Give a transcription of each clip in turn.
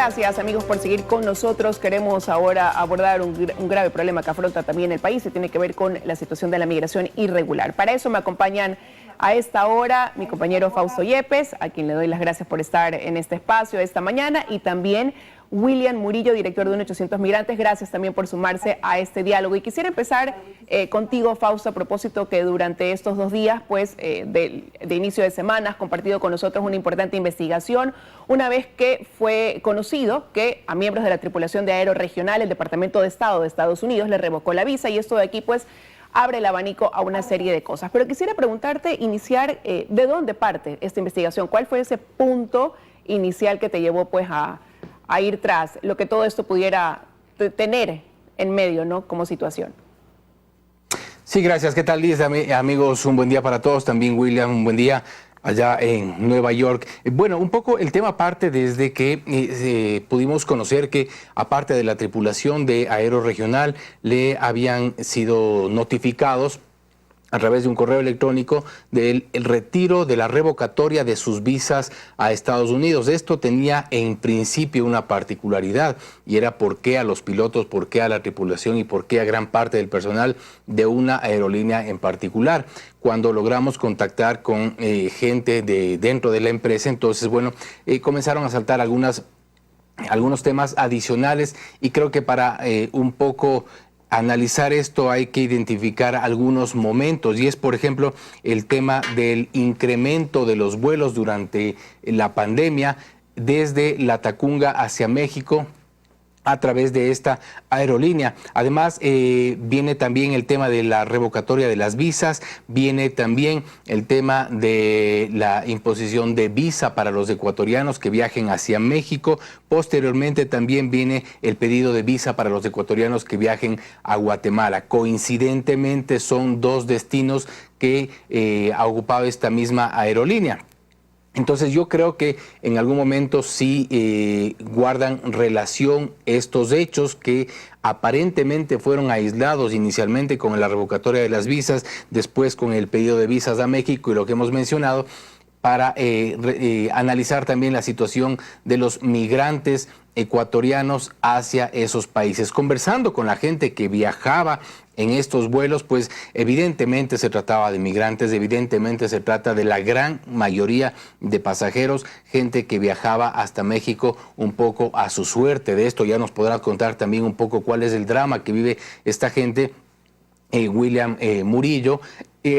Gracias, amigos, por seguir con nosotros. Queremos ahora abordar un grave problema que afronta también el país y tiene que ver con la situación de la migración irregular. Para eso me acompañan a esta hora mi compañero Fausto Yepes, a quien le doy las gracias por estar en este espacio esta mañana, y también William Murillo, director de 1-800 Migrantes. Gracias también por sumarse a este diálogo. Y quisiera empezar contigo, Fausto, a propósito que durante estos 2 días, pues, de inicio de semana, has compartido con nosotros una importante investigación, una vez que fue conocido que a miembros de la tripulación de Aero Regional, el Departamento de Estado de Estados Unidos le revocó la visa, y esto de aquí, pues, abre el abanico a una serie de cosas. Pero quisiera preguntarte, iniciar, ¿de dónde parte esta investigación? ¿Cuál fue ese punto inicial que te llevó, pues, a ir tras lo que todo esto pudiera tener en medio, ¿no?, como situación? Sí, gracias. ¿Qué tal, Liz? Amigos, un buen día para todos. También, William, un buen día allá en Nueva York. Bueno, un poco el tema parte desde que pudimos conocer que, aparte de la tripulación de Aero Regional, le habían sido notificados a través de un correo electrónico del retiro de la revocatoria de sus visas a Estados Unidos. Esto tenía en principio una particularidad, y era por qué a los pilotos, por qué a la tripulación y por qué a gran parte del personal de una aerolínea en particular. Cuando logramos contactar con gente dentro de la empresa, entonces, bueno, comenzaron a saltar algunos temas adicionales, y creo que para un poco analizar esto hay que identificar algunos momentos, y es, por ejemplo, el tema del incremento de los vuelos durante la pandemia desde La Tacunga hacia México a través de esta aerolínea. Además, viene también el tema de la revocatoria de las visas, viene también el tema de la imposición de visa para los ecuatorianos que viajen hacia México. Posteriormente también viene el pedido de visa para los ecuatorianos que viajen a Guatemala. Coincidentemente son 2 destinos que ha ocupado esta misma aerolínea. Entonces yo creo que en algún momento sí guardan relación estos hechos, que aparentemente fueron aislados inicialmente con la revocatoria de las visas, después con el pedido de visas a México y lo que hemos mencionado, para analizar también la situación de los migrantes ecuatorianos hacia esos países. Conversando con la gente que viajaba en estos vuelos, pues evidentemente se trataba de migrantes, evidentemente se trata de la gran mayoría de pasajeros, gente que viajaba hasta México un poco a su suerte. De esto ya nos podrá contar también un poco cuál es el drama que vive esta gente, William Murillo,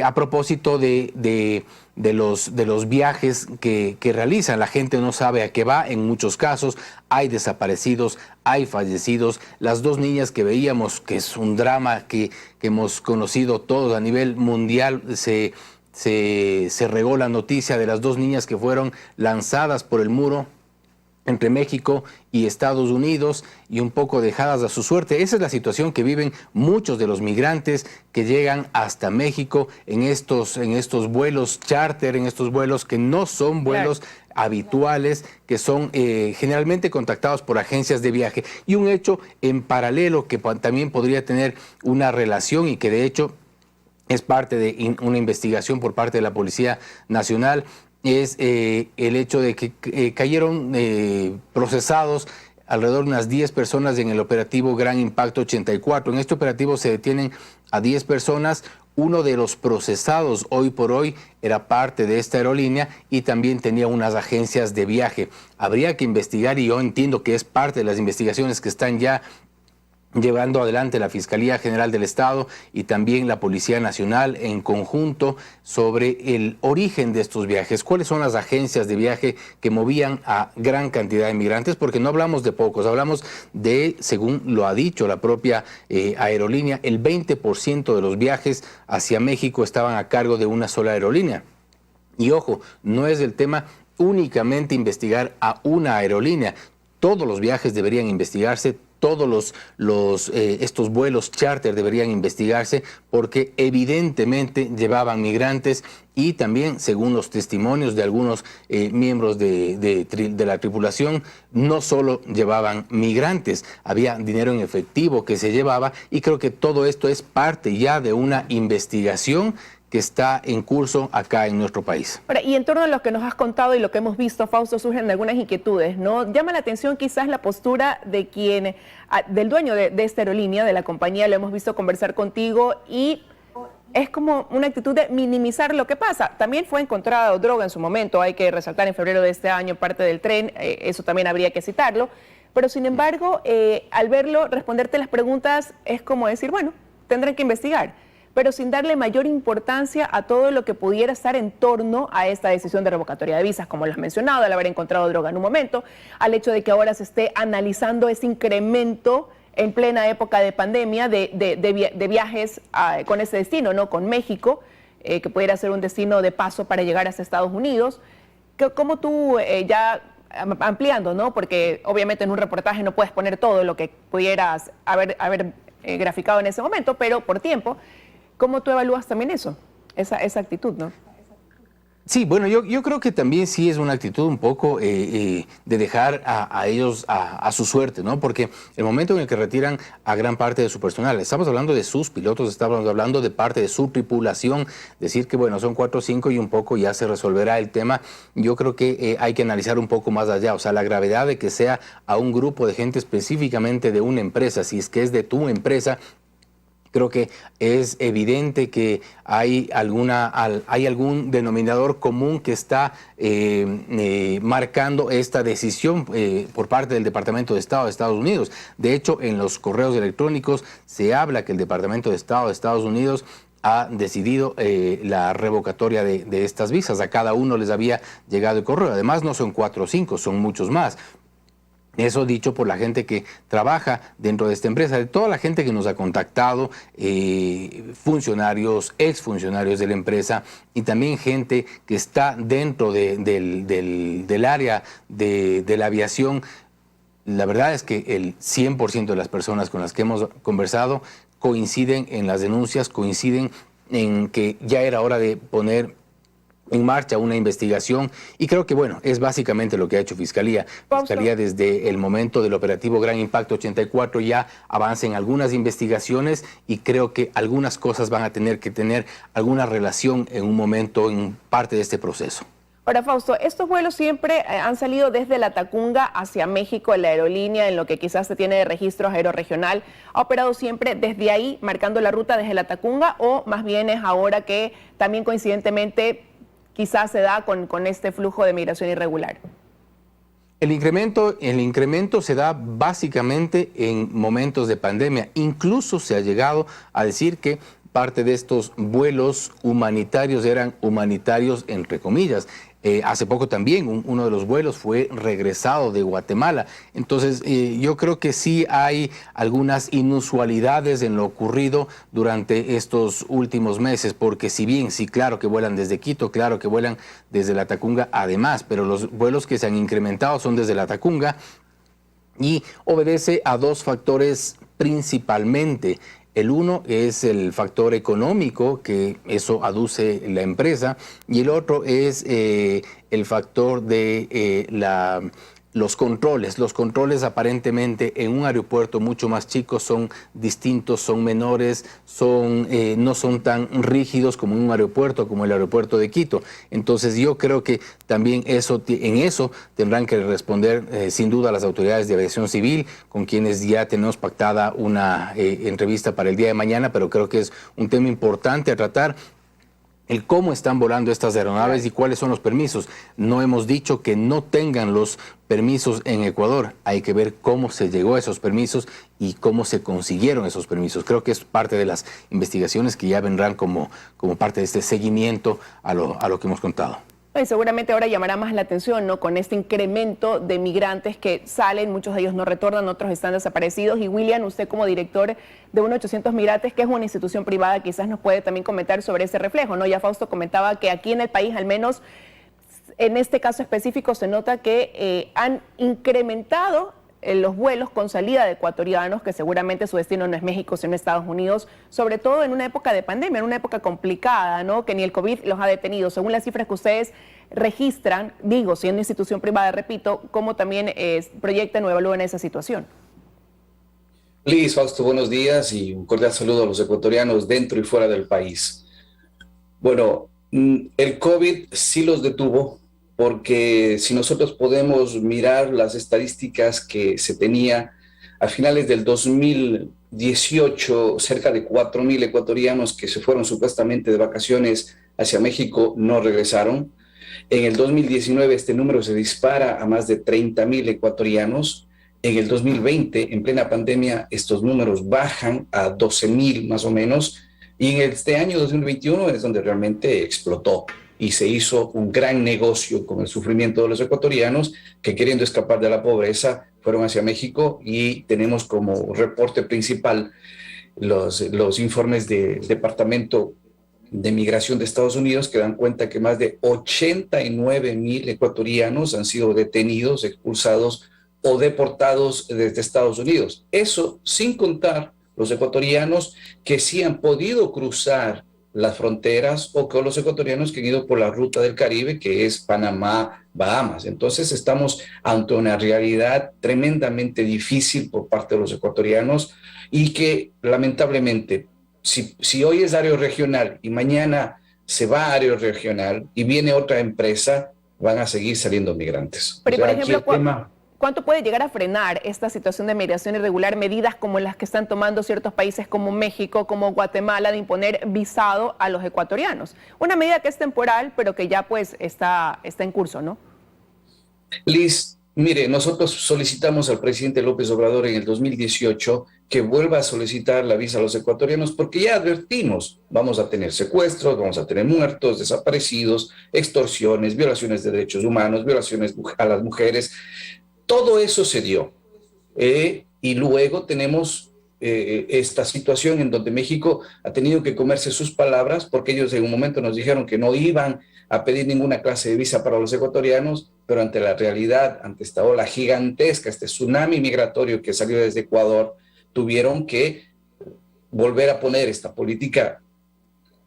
a propósito de los viajes que realizan. La gente no sabe a qué va en muchos casos. Hay desaparecidos, hay fallecidos. Las 2 niñas que veíamos, que es un drama que hemos conocido todos a nivel mundial, se regó la noticia de las 2 niñas que fueron lanzadas por el muro entre México y Estados Unidos y un poco dejadas a su suerte. Esa es la situación que viven muchos de los migrantes que llegan hasta México en estos vuelos charter, en estos vuelos que no son vuelos habituales, que son generalmente contactados por agencias de viaje. Y un hecho en paralelo que también podría tener una relación, y que de hecho es parte de una investigación por parte de la Policía Nacional, es el hecho de que cayeron procesados alrededor de unas 10 personas en el operativo Gran Impacto 84. En este operativo se detienen a 10 personas. Uno de los procesados hoy por hoy era parte de esta aerolínea y también tenía unas agencias de viaje. Habría que investigar, y yo entiendo que es parte de las investigaciones que están ya llevando adelante la Fiscalía General del Estado y también la Policía Nacional en conjunto, sobre el origen de estos viajes. ¿Cuáles son las agencias de viaje que movían a gran cantidad de migrantes? Porque no hablamos de pocos, hablamos de, según lo ha dicho la propia aerolínea, el 20% de los viajes hacia México estaban a cargo de una sola aerolínea. Y ojo, no es el tema únicamente investigar a una aerolínea. Todos los viajes deberían investigarse, todos estos vuelos charter deberían investigarse, porque evidentemente llevaban migrantes, y también, según los testimonios de algunos miembros de la tripulación, no solo llevaban migrantes, había dinero en efectivo que se llevaba, y creo que todo esto es parte ya de una investigación que está en curso acá en nuestro país. Ahora, y en torno a lo que nos has contado y lo que hemos visto, Fausto, surgen algunas inquietudes, ¿no? Llama la atención quizás la postura de del dueño de esta aerolínea, de la compañía, lo hemos visto conversar contigo y es como una actitud de minimizar lo que pasa. También fue encontrada droga en su momento, hay que resaltar en febrero de este año parte del tren, eso también habría que citarlo, pero sin embargo, al verlo, responderte las preguntas es como decir, bueno, tendrán que investigar, pero sin darle mayor importancia a todo lo que pudiera estar en torno a esta decisión de revocatoria de visas, como lo has mencionado, al haber encontrado droga en un momento, al hecho de que ahora se esté analizando ese incremento en plena época de pandemia de viajes con ese destino, ¿no? Con México, que pudiera ser un destino de paso para llegar hacia Estados Unidos. ¿Cómo tú, ya ampliando, ¿no? Porque obviamente en un reportaje no puedes poner todo lo que pudieras haber graficado en ese momento, pero por tiempo, ¿cómo tú evalúas también eso, esa actitud, ¿no? Sí, bueno, yo creo que también sí es una actitud un poco de dejar a ellos a su suerte, ¿no? Porque el momento en el que retiran a gran parte de su personal, estamos hablando de sus pilotos, estamos hablando de parte de su tripulación, decir que, bueno, son 4 o 5 y un poco ya se resolverá el tema, yo creo que hay que analizar un poco más allá, o sea, la gravedad de que sea a un grupo de gente específicamente de una empresa, si es que es de tu empresa. Creo que es evidente que hay algún denominador común que está marcando esta decisión por parte del Departamento de Estado de Estados Unidos. De hecho, en los correos electrónicos se habla que el Departamento de Estado de Estados Unidos ha decidido la revocatoria de estas visas. A cada uno les había llegado el correo. Además, no son 4 o 5, son muchos más. Eso dicho por la gente que trabaja dentro de esta empresa, de toda la gente que nos ha contactado, funcionarios, exfuncionarios de la empresa y también gente que está dentro del área de la aviación. La verdad es que el 100% de las personas con las que hemos conversado coinciden en las denuncias, coinciden en que ya era hora de poner en marcha una investigación y creo que, bueno, es básicamente lo que ha hecho Fiscalía. Fiscalía desde el momento del operativo Gran Impacto 84 ya avanza en algunas investigaciones y creo que algunas cosas van a tener que tener alguna relación en un momento, en parte de este proceso. Ahora, Fausto, estos vuelos siempre han salido desde la Tacunga hacia México, en la aerolínea, en lo que quizás se tiene de registros aeroregional. ¿Ha operado siempre desde ahí, marcando la ruta desde la Tacunga, o más bien es ahora que también coincidentemente quizás se da con este flujo de migración irregular? El incremento se da básicamente en momentos de pandemia. Incluso se ha llegado a decir que parte de estos vuelos humanitarios eran humanitarios entre comillas. Hace poco también uno de los vuelos fue regresado de Guatemala. Entonces yo creo que sí hay algunas inusualidades en lo ocurrido durante estos últimos meses, porque si bien, sí, claro que vuelan desde Quito, claro que vuelan desde la Tacunga además, pero los vuelos que se han incrementado son desde la Tacunga y obedece a 2 factores principalmente. El uno es el factor económico, que eso aduce la empresa, y el otro es el factor de los controles. Los controles aparentemente en un aeropuerto mucho más chico son distintos, son menores, no son tan rígidos como en un aeropuerto como el aeropuerto de Quito. Entonces yo creo que también en eso tendrán que responder sin duda las autoridades de aviación civil, con quienes ya tenemos pactada una entrevista para el día de mañana, pero creo que es un tema importante a tratar. El cómo están volando estas aeronaves y cuáles son los permisos. No hemos dicho que no tengan los permisos en Ecuador. Hay que ver cómo se llegó a esos permisos y cómo se consiguieron esos permisos. Creo que es parte de las investigaciones que ya vendrán como parte de este seguimiento a lo que hemos contado. Y seguramente ahora llamará más la atención, ¿no? Con este incremento de migrantes que salen, muchos de ellos no retornan, otros están desaparecidos. Y William, usted como director de 800 Migrantes, que es una institución privada, quizás nos puede también comentar sobre ese reflejo, ¿no? Ya Fausto comentaba que aquí en el país, al menos en este caso específico, se nota que han incrementado los vuelos con salida de ecuatorianos, que seguramente su destino no es México, sino Estados Unidos, sobre todo en una época de pandemia, en una época complicada, ¿no? Que ni el COVID los ha detenido. Según las cifras que ustedes registran, digo, siendo institución privada, repito, ¿cómo también proyectan o evalúan esa situación? Liz, Fausto, buenos días y un cordial saludo a los ecuatorianos dentro y fuera del país. Bueno, el COVID sí los detuvo, porque si nosotros podemos mirar las estadísticas que se tenía a finales del 2018, cerca de 4.000 ecuatorianos que se fueron supuestamente de vacaciones hacia México no regresaron. En el 2019 este número se dispara a más de 30.000 ecuatorianos. En el 2020, en plena pandemia, estos números bajan a 12.000 más o menos. Y en este año 2021 es donde realmente explotó y se hizo un gran negocio con el sufrimiento de los ecuatorianos que, queriendo escapar de la pobreza, fueron hacia México, y tenemos como reporte principal los informes del Departamento de Migración de Estados Unidos, que dan cuenta que más de 89.000 ecuatorianos han sido detenidos, expulsados o deportados desde Estados Unidos. Eso sin contar los ecuatorianos que sí han podido cruzar las fronteras, o con los ecuatorianos que han ido por la ruta del Caribe, que es Panamá, Bahamas. Entonces estamos ante una realidad tremendamente difícil por parte de los ecuatorianos, y que lamentablemente, si hoy es área regional y mañana se va a área regional y viene otra empresa, van a seguir saliendo migrantes. Pero, O y por sea, aquí ejemplo, el tema... ¿cuánto puede llegar a frenar esta situación de migración irregular? Medidas como las que están tomando ciertos países como México, como Guatemala, de imponer visado a los ecuatorianos. Una medida que es temporal, pero que ya pues está en curso, ¿no? Liz, mire, nosotros solicitamos al presidente López Obrador en el 2018 que vuelva a solicitar la visa a los ecuatorianos, porque ya advertimos: vamos a tener secuestros, vamos a tener muertos, desaparecidos, extorsiones, violaciones de derechos humanos, violaciones a las mujeres. Todo eso se dio. Y luego tenemos esta situación en donde México ha tenido que comerse sus palabras, porque ellos en un momento nos dijeron que no iban a pedir ninguna clase de visa para los ecuatorianos, pero ante la realidad, ante esta ola gigantesca, este tsunami migratorio que salió desde Ecuador, tuvieron que volver a poner esta política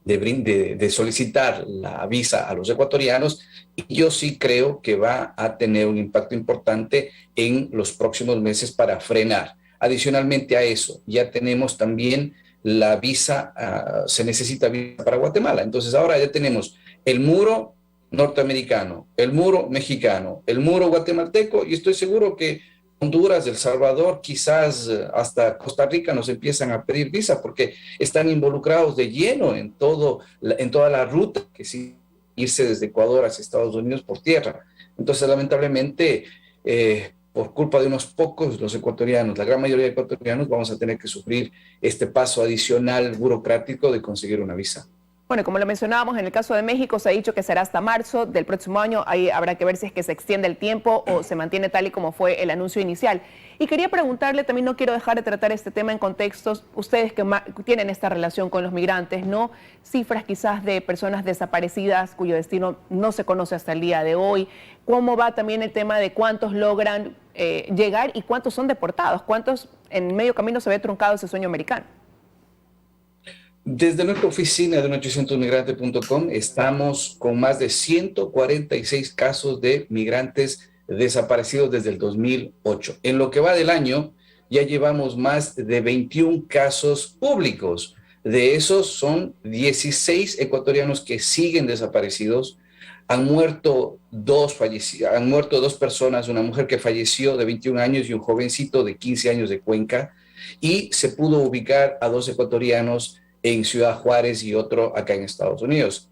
de solicitar la visa a los ecuatorianos, y yo sí creo que va a tener un impacto importante en los próximos meses para frenar. Adicionalmente a eso, ya tenemos también la visa, se necesita visa para Guatemala. Entonces ahora ya tenemos el muro norteamericano, el muro mexicano, el muro guatemalteco, y estoy seguro que Honduras, El Salvador, quizás hasta Costa Rica nos empiezan a pedir visa, porque están involucrados de lleno en toda la ruta que sí, irse desde Ecuador hacia Estados Unidos por tierra. Entonces, lamentablemente, por culpa de unos pocos, los ecuatorianos, la gran mayoría de ecuatorianos, vamos a tener que sufrir este paso adicional burocrático de conseguir una visa. Bueno, como lo mencionábamos, en el caso de México se ha dicho que será hasta marzo del próximo año. Ahí habrá que ver si es que se extiende el tiempo o se mantiene tal y como fue el anuncio inicial. Y quería preguntarle, también no quiero dejar de tratar este tema en contextos, ustedes que tienen esta relación con los migrantes, ¿no? Cifras quizás de personas desaparecidas cuyo destino no se conoce hasta el día de hoy. ¿Cómo va también el tema de cuántos logran llegar y cuántos son deportados? ¿Cuántos en medio camino se ve truncado ese sueño americano? Desde nuestra oficina de 800migrante.com estamos con más de 146 casos de migrantes desaparecidos desde el 2008. En lo que va del año, ya llevamos más de 21 casos públicos. De esos son 16 ecuatorianos que siguen desaparecidos. Han muerto dos personas, una mujer que falleció de 21 años y un jovencito de 15 años de Cuenca, y se pudo ubicar a 2 ecuatorianos en Ciudad Juárez y otro acá en Estados Unidos.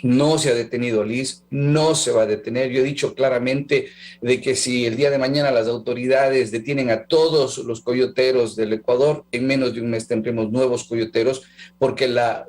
No se ha detenido, Liz, no se va a detener. Yo he dicho claramente de que si el día de mañana las autoridades detienen a todos los coyoteros del Ecuador, en menos de un mes tendremos nuevos coyoteros, porque la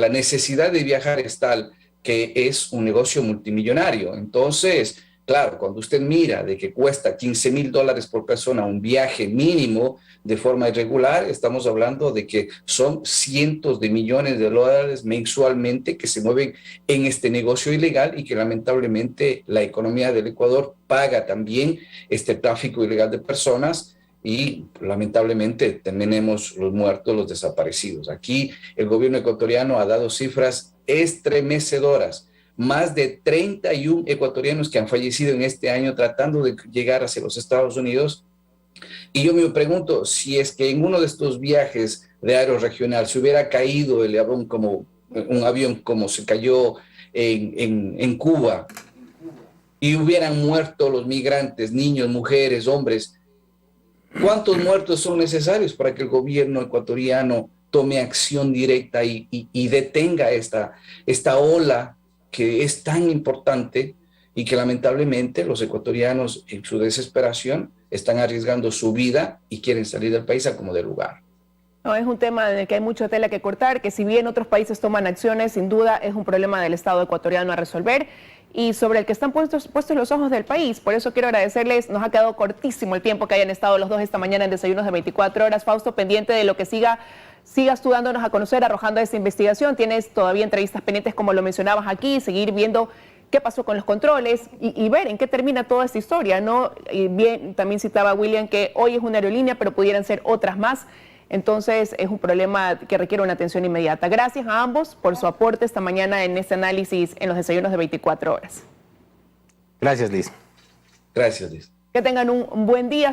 necesidad de viajar es tal que es un negocio multimillonario. Entonces, claro, cuando usted mira de que cuesta $15,000 por persona un viaje mínimo de forma irregular, estamos hablando de que son cientos de millones de dólares mensualmente que se mueven en este negocio ilegal, y que lamentablemente la economía del Ecuador paga también este tráfico ilegal de personas. Y lamentablemente tenemos los muertos, los desaparecidos. Aquí el gobierno ecuatoriano ha dado cifras estremecedoras. Más de 31 ecuatorianos que han fallecido en este año tratando de llegar hacia los Estados Unidos. Y yo me pregunto si es que en uno de estos viajes de aeroregional se hubiera caído el avión como un avión como se cayó en Cuba y hubieran muerto los migrantes, niños, mujeres, hombres, ¿cuántos muertos son necesarios para que el gobierno ecuatoriano tome acción directa y detenga esta ola que es tan importante y que lamentablemente los ecuatorianos en su desesperación están arriesgando su vida y quieren salir del país a como de lugar? No, es un tema en el que hay mucha tela que cortar, que si bien otros países toman acciones, sin duda es un problema del Estado ecuatoriano a resolver y sobre el que están puestos los ojos del país. Por eso quiero agradecerles, nos ha quedado cortísimo el tiempo que hayan estado los dos esta mañana en Desayunos de 24 horas. Fausto, pendiente de lo que sigas tú dándonos a conocer, arrojando esta investigación. Tienes todavía entrevistas pendientes, como lo mencionabas aquí, seguir viendo qué pasó con los controles y ver en qué termina toda esta historia, ¿no? Y bien, también citaba William que hoy es una aerolínea, pero pudieran ser otras más. Entonces es un problema que requiere una atención inmediata. Gracias a ambos por su aporte esta mañana en este análisis en los Desayunos de 24 horas. Gracias, Liz. Gracias, Liz. Que tengan un buen día.